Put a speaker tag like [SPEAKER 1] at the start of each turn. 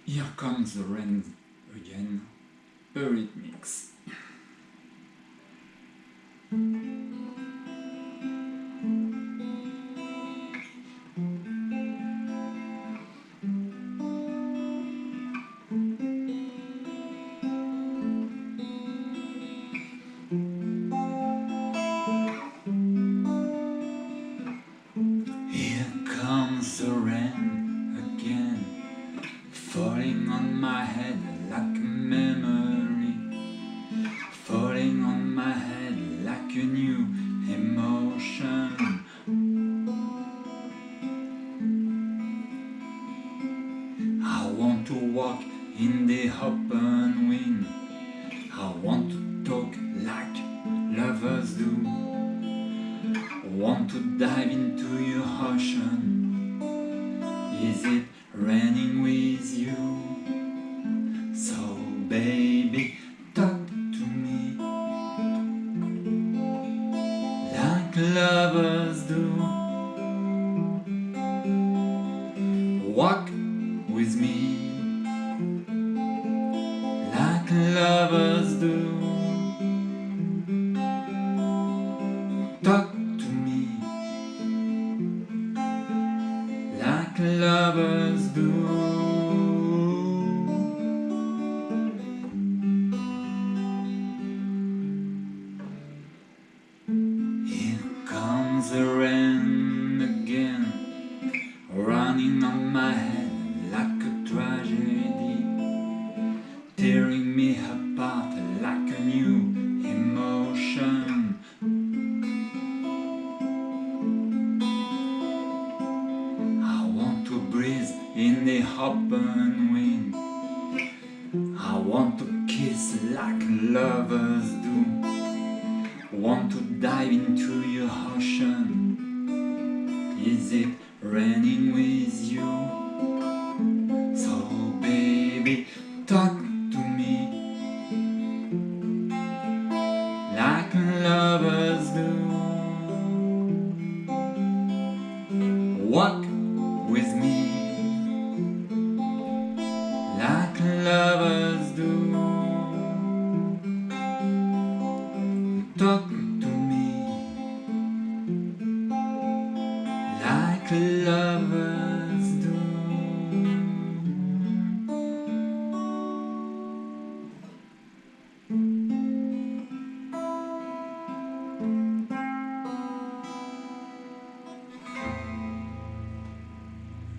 [SPEAKER 1] Here comes the rain again. Eurytmicks. Here comes the rain again, falling on my head like a memory, falling on my head like a new emotion. I want to walk in the open wind, I want to talk like lovers do, want to dive into your ocean. Is it raining with you? So baby, talk to me like lovers do. Walk with me like lovers do. Talk to me like lovers do. Here comes the rain again, running on my head like a tragedy, tearing me apart like a new emotion. I want to breathe in the open wind, I want to kiss like lovers do, want to dive into your ocean. Is it raining with you?